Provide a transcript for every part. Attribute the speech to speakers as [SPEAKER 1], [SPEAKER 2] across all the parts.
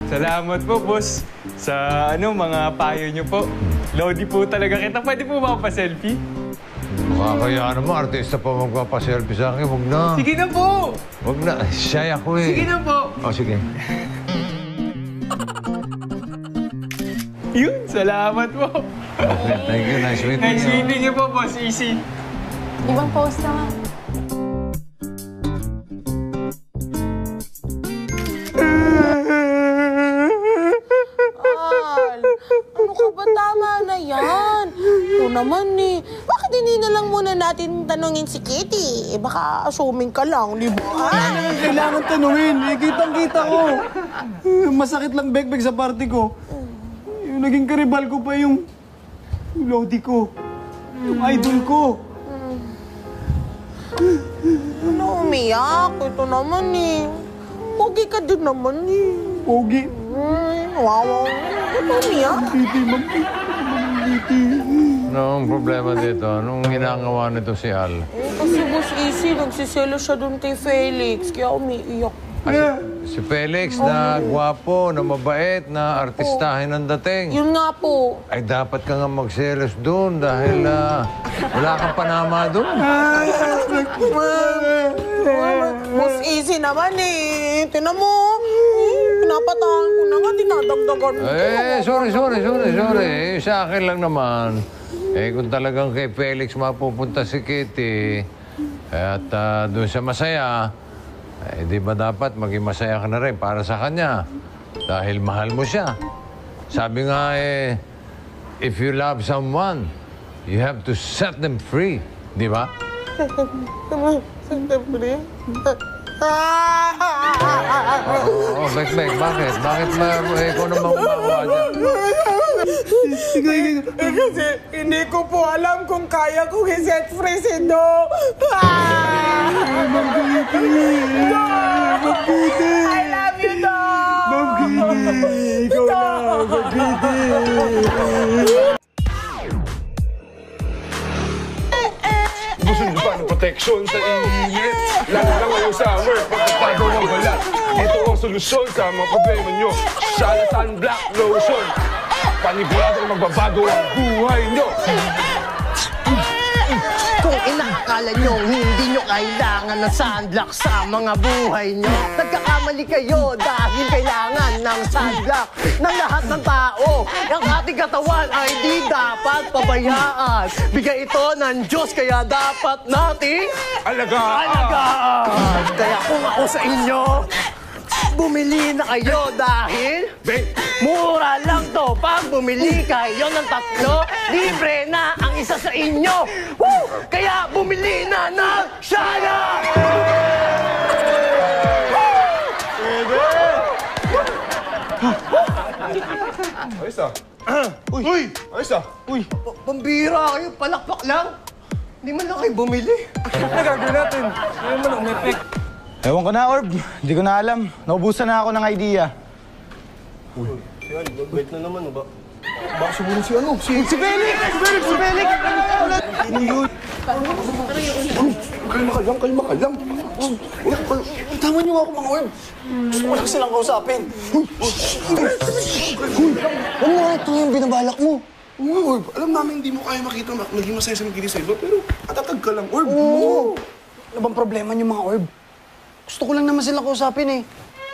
[SPEAKER 1] Salamat po, boss. Sa mga payo niyo po. Lodi po talaga kita. Pwede po ba pa-selfie?
[SPEAKER 2] Makakaya naman, artista pa magpapaselfie sa akin. Huwag na.
[SPEAKER 1] Sige na po!
[SPEAKER 2] Huwag na. Shy ako eh.
[SPEAKER 1] Sige na po!
[SPEAKER 2] Sige.
[SPEAKER 1] Yun, salamat po.
[SPEAKER 2] Thank you. Nice meeting you.
[SPEAKER 1] Nice meeting you po, boss. Easy.
[SPEAKER 3] Ibang post naman.
[SPEAKER 4] Ano ka ba? Tama na yan. Ito naman eh. Bakit hindi na lang muna natin tanungin si Kitty? Baka assuming ka lang, di ba?
[SPEAKER 5] Kailangan tanungin. Kitang-kita ko. Masakit lang beg-beg sa party ko. Yung naging karibal ko pa yung lodi ko. Yung idol ko.
[SPEAKER 4] Ano umiyak? Ito naman eh. Pogi ka din naman eh.
[SPEAKER 5] Pogi.
[SPEAKER 4] Wow. Ito umiyak?
[SPEAKER 2] Ano ang problema dito? Anong ginagawa nito si Al?
[SPEAKER 4] Kasi Boss Easy, nagsiselo siya dun kay Felix. Kaya umiiyak.
[SPEAKER 2] Si Felix na gwapo, na mabait, na artistahin ang dating.
[SPEAKER 4] Yun nga po.
[SPEAKER 2] Ay, dapat ka nga magselos doon dahil wala kang panama doon.
[SPEAKER 4] Boss Easy naman eh. Tinan mo. Pinapatahan ko na nga, dinadagdagan mo.
[SPEAKER 2] Sorry. Sa akin lang naman. Kung talagang kay Felix mapupunta si Kitty, at doon siya masaya, di ba dapat maging masaya ka na rin para sa kanya? Dahil mahal mo siya. Sabi nga if you love someone, you have to set them free. Di ba?
[SPEAKER 4] Set them free?
[SPEAKER 2] Bek, bakit? Bakit ikaw naman kumakawa dyan?
[SPEAKER 4] Kasi hindi ko po alam kung kaya kong i-set free si Do. I love you, Do!
[SPEAKER 5] Ikaw na, Magkiti!
[SPEAKER 6] Gusto niyo ba ng proteksyon sa init? Lalo lang ngayong summer, pagkapagaw ng balat. Ito ang solusyon sa mga problema niyo. Shala Sunblock Lotion. Paniguradong magbabago ang buhay niyo.
[SPEAKER 7] Kung inakala nyo, hindi nyo kailangan ng sunblock sa mga buhay nyo. Nagkakamali kayo dahil kailangan ng sunblock ng lahat ng tao. Ang ating katawan ay di dapat pabayaan. Bigay ito ng Diyos, kaya dapat nating alagaan. Kaya kung ako sa inyo, bumili na kayo dahil mura lang to. Pag bumili kayo ng 3, libre na ang isa sa inyo. Woo! Kaya bumili na ng Shala!
[SPEAKER 6] Ayos ah. Uy! Ayos ah.
[SPEAKER 7] Uy! Pambira kayo, palakpak lang. Hindi man lang kayo bumili.
[SPEAKER 5] Ano gagawin natin? Ayaw mo lang, Mepek. Ewan ko na, Orb. Hindi ko na alam. Naubusan na ako ng idea.
[SPEAKER 6] Uy, yan. Wait na naman, ba? Baka sumunod si ano?
[SPEAKER 5] Si Felix! Si Felix!
[SPEAKER 6] Ano yun? Kalma ka lang.
[SPEAKER 5] Tama niyo ako, mga Orb. Gusto ko lang silang kausapin. Ano nga ito yung binabalak mo?
[SPEAKER 6] Orb, alam namin hindi mo kaya makita naging masaya sa magiging sa iba, pero atatag ka lang, Orb.
[SPEAKER 5] Oo. Ano bang problema niyo, mga Orb? Gusto ko lang naman silang kausapin eh.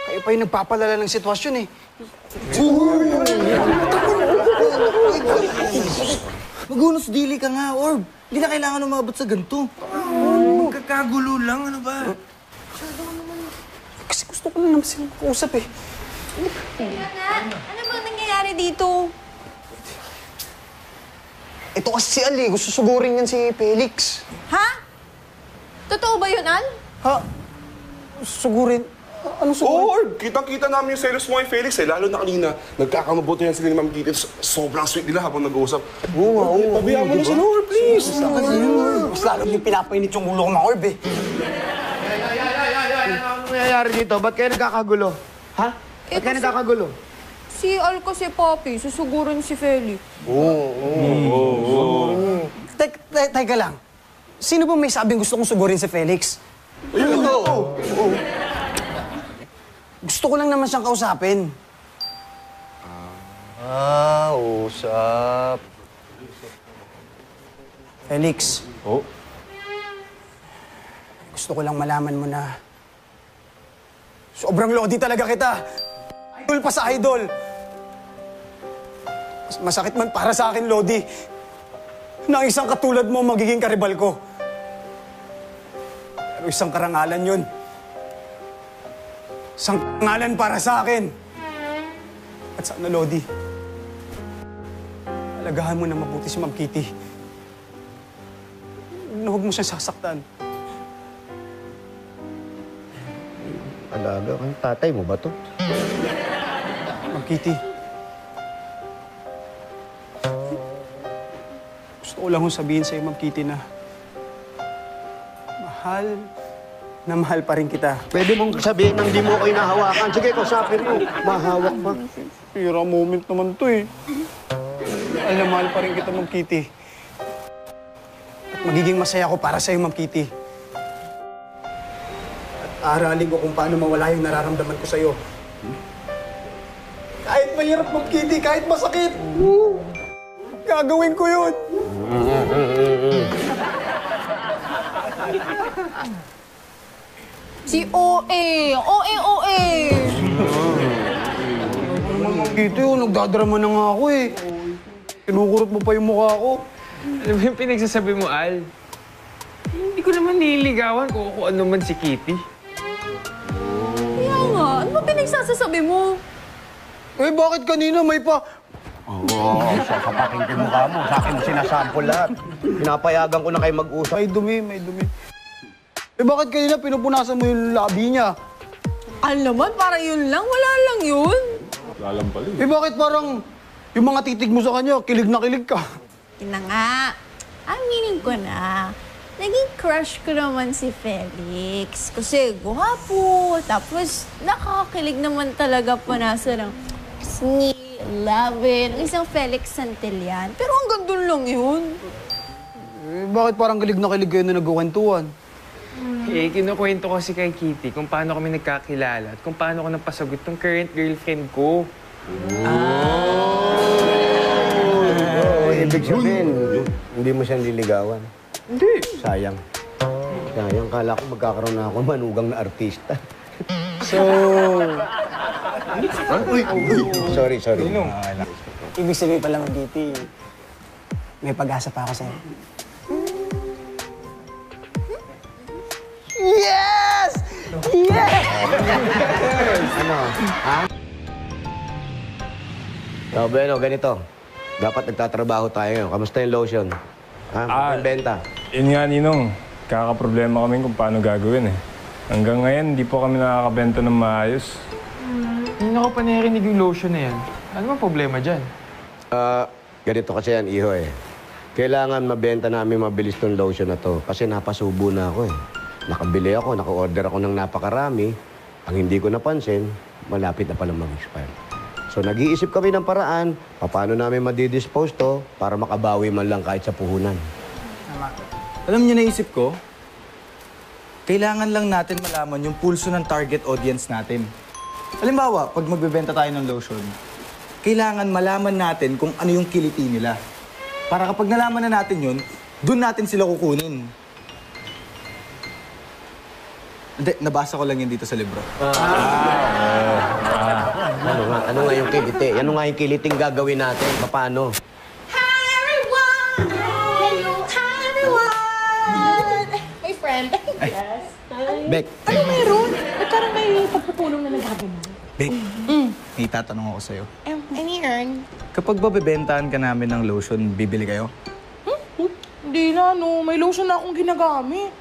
[SPEAKER 5] Kayo pa yung nagpapalala ng sitwasyon eh. Magunos dili ka nga, Orb. Hindi na kailangan umabot sa ganito.
[SPEAKER 6] Magkakagulo lang, ano ba?
[SPEAKER 5] Kasi gusto ko lang naman silang kausap eh.
[SPEAKER 3] Ano bang nangyayari dito?
[SPEAKER 5] Ito kasi si Ali. Gusto sugurin yan si Felix.
[SPEAKER 3] Ha? Totoo ba yun, Al?
[SPEAKER 5] Ha? Sugurin? Anong sugurin?
[SPEAKER 6] Oo, Orb. Kitang-kita namin yung selos mo kay Felix eh. Lalo na kanina, nagkakamabuti yan sila ni Ma'am Kitty. Sobrang sweet nila habang nag-uusap. Oo. Pabiyaan mo na sila, Orb, please.
[SPEAKER 5] Mas lalo yung pinapainit yung ulo ko, mga Orb eh.
[SPEAKER 7] Ano nangyayari dito? Ba't kayo nagkakagulo? Ha? Ba't kayo nagkakagulo?
[SPEAKER 3] Si Al kasi, Papi. Susugurin si Felix.
[SPEAKER 5] Teka lang. Sino ba may sabing gusto kong sugurin si Felix?
[SPEAKER 6] Ayun,
[SPEAKER 5] Gusto ko lang naman siyang kausapin.
[SPEAKER 7] Usap.
[SPEAKER 5] Felix.
[SPEAKER 6] Oh?
[SPEAKER 5] Gusto ko lang malaman mo na sobrang lodi talaga kita. Idol pa sa idol. Masakit man para sa akin, Lodi, na isang katulad mo magiging karibal ko. Pero isang karangalan yun. Isang karangalan para sa akin. At sana, Lodi, alagahan mo na mabuti si Ma'am Kitty. Huwag mo siya sasaktan.
[SPEAKER 7] Alaga kang tatay mo ba to?
[SPEAKER 5] Ma'am Kitty, gusto ko lang sabihin sa'yo, Ma'am Kitty, na mahal pa rin kita.
[SPEAKER 7] Pwede mong sabihin nang di mo ko inahawakan. Sige, kausapin mo. Mahawak pa.
[SPEAKER 5] Pira moment naman to eh. Mahal pa rin kita, Ma'am Kitty. At magiging masaya ko para sa'yo, Ma'am Kitty. At aaralin ko kung paano mawala yung nararamdaman ko sa'yo. Kahit mahirap, Ma'am Kitty, kahit masakit. Gagawin ko yun.
[SPEAKER 3] Si OA! OA!
[SPEAKER 5] Ma'am Kitty, nagdadrama na nga ako eh. Kinukurot mo pa yung mukha ko.
[SPEAKER 1] Ano ba yung pinagsasabi mo, Al? Hindi ko naman nililigawan kung ano man si Kitty.
[SPEAKER 3] Kaya nga, ano ba pinagsasasabi mo?
[SPEAKER 5] Eh, bakit kanina may pa...
[SPEAKER 7] Oo, sa kapaking yung mukha mo. Sa akin sinasample lahat. Pinapayagan ko na kayo mag-usap.
[SPEAKER 5] May dumi. Eh, bakit kanina pinupunasan mo yung labi niya?
[SPEAKER 3] Alam naman, para yun lang. Wala lang yun.
[SPEAKER 5] Eh, bakit parang yung mga titig mo sa kanya, kilig na kilig ka?
[SPEAKER 3] Yun na nga. Aminin ko na. Naging crush ko naman si Felix. Kasi guwapo. Tapos nakakakilig naman talaga punasa ng sweet, loving, isang Felix Santillan. Pero hanggang doon lang yun.
[SPEAKER 5] Eh, bakit parang kilig na kilig kayo na nagkukwentuhan?
[SPEAKER 1] Eh, kinukwento ko kasi kay Kitty kung paano kami nagkakilala at kung paano ko napasagot ng current girlfriend ko.
[SPEAKER 7] Ibig sabihin, hindi mo siya nililigawan.
[SPEAKER 1] Hindi.
[SPEAKER 7] Sayang. Kala ko magkakaroon na ako manugang na artista. Sorry.
[SPEAKER 5] Ibig sabihin pala, Ma'am Kitty, may pag-asa pa ako sa'yo. Yes! Yes!
[SPEAKER 7] Ano? Ha? So, bueno, ganito. Dapat nagtatrabaho tayo ngayon. Kamusta yung lotion? Ha? Yung benta?
[SPEAKER 8] Yun nga, Ninong. Kakaproblema kami kung paano gagawin eh. Hanggang ngayon, hindi po kami nakakabenta ng maayos.
[SPEAKER 1] Hindi ako pa narinig yung lotion na yan. Ano bang problema dyan?
[SPEAKER 7] Ganito kasi yan, iho eh. Kailangan mabenta namin mabilis tong lotion na to. Kasi napasubo na ako eh. Nakabili ako, naka-order ako ng napakarami. Ang hindi ko napansin, malapit na palang mag-expire. So nag-iisip kami ng paraan, paano namin madidispose to para makabawi man lang kahit sa puhunan.
[SPEAKER 9] Alam niyo, naisip ko, kailangan lang natin malaman yung pulso ng target audience natin. Halimbawa, pag magbebenta tayo ng lotion, kailangan malaman natin kung ano yung kiliti nila. Para kapag nalaman na natin yun, doon natin sila kukunin. Hindi, nabasa ko lang yun dito sa libro.
[SPEAKER 7] Ano nga yung kiliti? Ano nga yung kiliting gagawin natin? Paano?
[SPEAKER 3] Hi, everyone! Hello, hi, everyone! My friend. Yes.
[SPEAKER 7] Bek.
[SPEAKER 3] Ano meron? Parang may pagpupulong na nagagawa.
[SPEAKER 9] Bek, may tatanong ako sa'yo.
[SPEAKER 3] Ano yun?
[SPEAKER 9] Kapag babebentahan ka namin ng lotion, bibili kayo?
[SPEAKER 4] Hindi na, no. May lotion na akong ginagamit.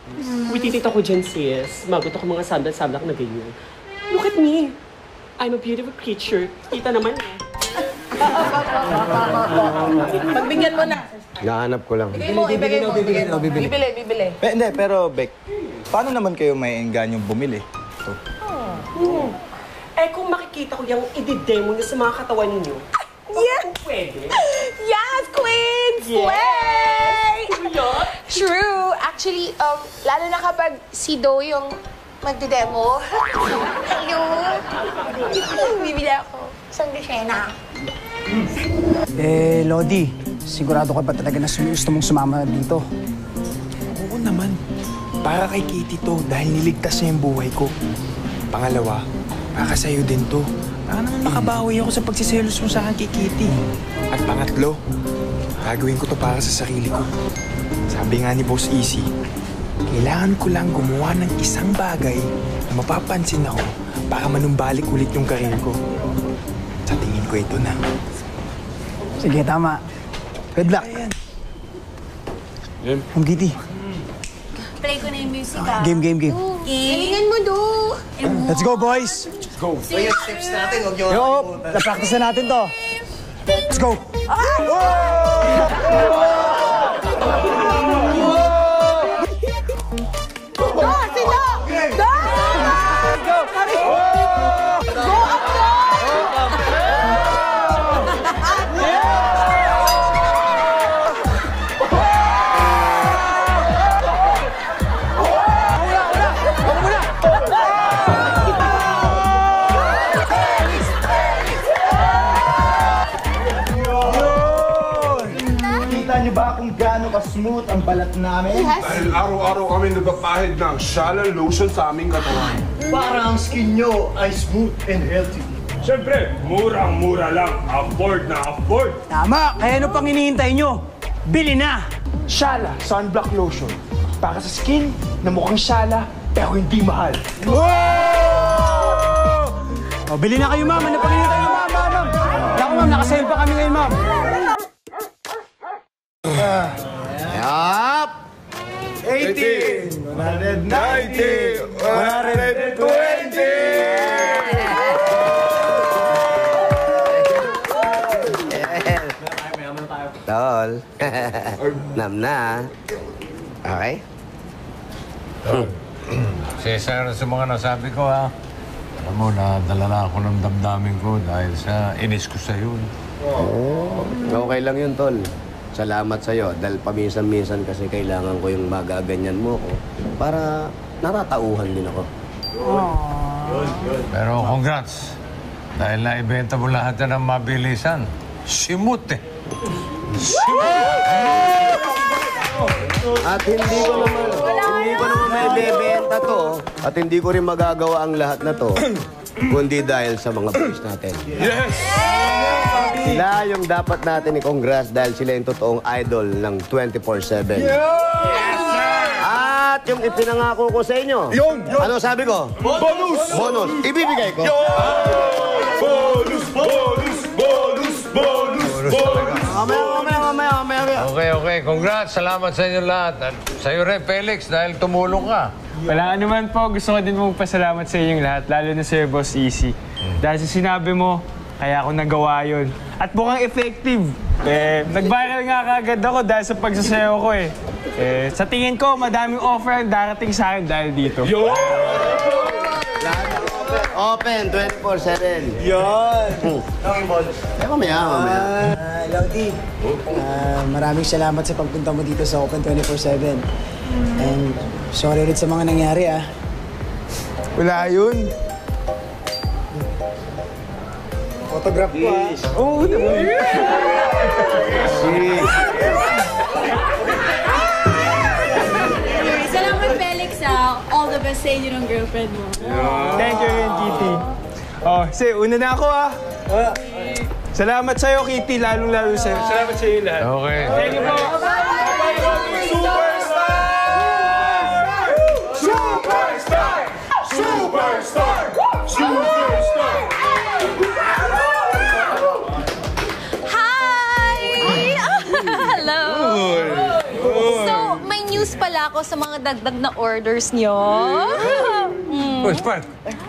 [SPEAKER 10] Wititita ko dyan, sis. Magot ako mga sandal-sandal na ganyan. Look at me. I'm a beautiful creature. Kita naman eh.
[SPEAKER 4] Pagbigyan mo na.
[SPEAKER 7] Nahanap ko lang.
[SPEAKER 4] Ibigay mo. Bibili.
[SPEAKER 9] Hindi, pero Bek, paano naman kayo may enganyong bumili? Ito.
[SPEAKER 10] Eh kung makikita ko yung i-demo niyo sa mga katawan niyo,
[SPEAKER 4] Yes!
[SPEAKER 10] pwede.
[SPEAKER 4] Yes, Queens!
[SPEAKER 10] Yes!
[SPEAKER 4] Slay!
[SPEAKER 10] Yun.
[SPEAKER 4] True. Actually, lalo na kapag si Do yung magde-demo. Ayun. Bibili ako. San Lucena.
[SPEAKER 5] Lodi, sigurado ka ba talaga na gusto mong sumama dito?
[SPEAKER 11] Oo naman. Para kay Kitty to dahil niligtas niya yung buhay ko. Pangalawa, para sa'yo din to. Para naman makabawi ako sa pagsiselos mo sa akin kay Kitty. At pangatlo, gagawin ko to para sa sarili ko. Sabi nga ni Boss Easy, kailangan ko lang gumawa ng isang bagay na mapapansin ako para manumbalik ulit yung karir ko. Sa tingin ko ito na.
[SPEAKER 5] Sige, tama. Good luck. Ma'am Kitty.
[SPEAKER 3] Play ko na yung music, ah.
[SPEAKER 5] Game.
[SPEAKER 4] Galingan mo, Do.
[SPEAKER 5] Let's go, boys!
[SPEAKER 6] Let's go.
[SPEAKER 7] So yung steps natin, huwag nyo
[SPEAKER 5] Yo, na-practice na natin to. Let's go!
[SPEAKER 9] Kita niyo ba kung gaano ka-smooth ang balat namin?
[SPEAKER 6] Dahil araw-araw kami nagpapahid ng Shala lotion sa aming katawan.
[SPEAKER 7] Para ang skin nyo ay smooth and healthy.
[SPEAKER 8] Siyempre, murang-mura lang. Afford na afford.
[SPEAKER 5] Tama! Kaya ano pang hinihintay nyo? Bili na!
[SPEAKER 11] Shala Sunblock Lotion. Para sa skin na mukhang Shala pero hindi mahal.
[SPEAKER 5] O, bili na kayo, ma'am. Ano pang hinihintay nyo, ma'am? Naku, ma'am. Nakasale pa kami ngayon, ma'am.
[SPEAKER 7] Yup!
[SPEAKER 9] 18, 190, 120!
[SPEAKER 7] Tol. Nam na. Okay?
[SPEAKER 2] Cesar, sa mga nasabi ko, ha? Alam mo, nadala na ako ng damdamin ko dahil sa inis ko sa'yo.
[SPEAKER 7] Okay lang yun, Tol. Salamat sa'yo dahil paminsan-minsan kasi kailangan ko yung magaganyan mo ko para natatauhan din ako.
[SPEAKER 2] Pero congrats. Dahil naibenta mo lahat na ng mabilisan. Simut eh.
[SPEAKER 7] At hindi ko naman may bebenta to at hindi ko rin magagawa ang lahat na to kundi dahil sa mga boys natin.
[SPEAKER 6] Yes!
[SPEAKER 7] Sila yung dapat natin i-congrats dahil sila yung totoong idol ng 24/7.
[SPEAKER 6] Yes, sir!
[SPEAKER 7] At yung ipinangako ko sa inyo.
[SPEAKER 6] Yun!
[SPEAKER 7] Ano sabi ko?
[SPEAKER 6] Bonus!
[SPEAKER 7] Bonus! Ibibigay ko.
[SPEAKER 6] Bonus! Bonus! Bonus! Bonus! Bonus!
[SPEAKER 7] Mamaya.
[SPEAKER 2] Okay. Congrats. Salamat sa inyo lahat. At sa'yo rin, Felix, dahil tumulong ka.
[SPEAKER 1] Wala naman po. Gusto ko din magpasalamat sa inyong lahat, lalo na sa'yo, Boss Easy. Dahil sa sinabi mo, kaya ako nagawa yun. At mukhang effective. Nag-viral nga kagad ako dahil sa pagsasayaw ko eh. Sa tingin ko, madaming offer ang darating sa akin dahil dito.
[SPEAKER 7] Open 24/7.
[SPEAKER 9] Yun!
[SPEAKER 7] Mamaya.
[SPEAKER 5] Lodi, maraming salamat sa pagpunta mo dito sa Open 24/7. And sorry ulit sa mga nangyari, ah.
[SPEAKER 11] Wala yun.
[SPEAKER 5] Autograph ko, ah.
[SPEAKER 11] Oo naman.
[SPEAKER 3] Salamat, Felix, ah. All the best sa inyo ng girlfriend mo.
[SPEAKER 1] Thank you rin, Kitty. Oh, una na ako ah. Salamat sa'yo, Kitty, lalong-lalo sa'yo. Salamat sa inyo lahat.
[SPEAKER 2] Okay.
[SPEAKER 1] Thank you po.
[SPEAKER 12] Hi! Hello! So, may news pala ako sa mga dagdag na orders nyo.
[SPEAKER 2] Spark,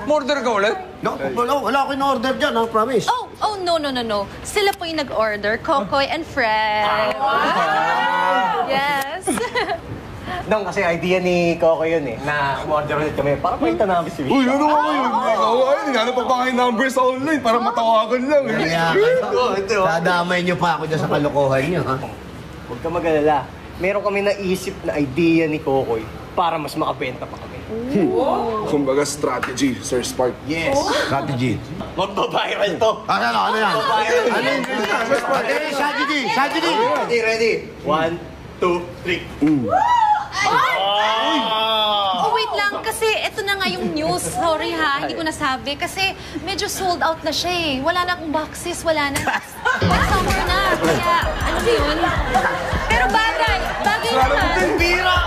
[SPEAKER 2] order ka ulit?
[SPEAKER 7] No, wala ako in-order dyan, ha? Promise.
[SPEAKER 12] Oh, no. Sila po yung nag-order, Kokoy and Fred. Yes.
[SPEAKER 7] Nung kasi idea ni Coco yun eh, na umorder ulit kami para makita namin si Vika.
[SPEAKER 6] Uy, ano ako yun? Hindi pa kayo numbers sa online para matawagan lang.
[SPEAKER 7] Dadamay niyo pa ako dyan sa kalokohan niyo, ha?
[SPEAKER 13] Huwag ka mag-alala. Meron kami naisip na idea ni Kokoy para mas makabenta pa kami.
[SPEAKER 6] Kumbaga strategy, Sir Spark.
[SPEAKER 9] Yes.
[SPEAKER 5] Strategy.
[SPEAKER 7] Magbabiral to.
[SPEAKER 5] Ano yan? Ano yun? Strategy! Strategy!
[SPEAKER 7] Ready? 1, 2, 3.
[SPEAKER 12] Oh, wait lang, kasi ito na nga yung news. Sorry ha, hindi ko nasabi. Kasi medyo sold out na siya eh. Wala na akong boxes, wala na. Summer na, kaya ano ba yun? Pero bagay naman.
[SPEAKER 7] Bira!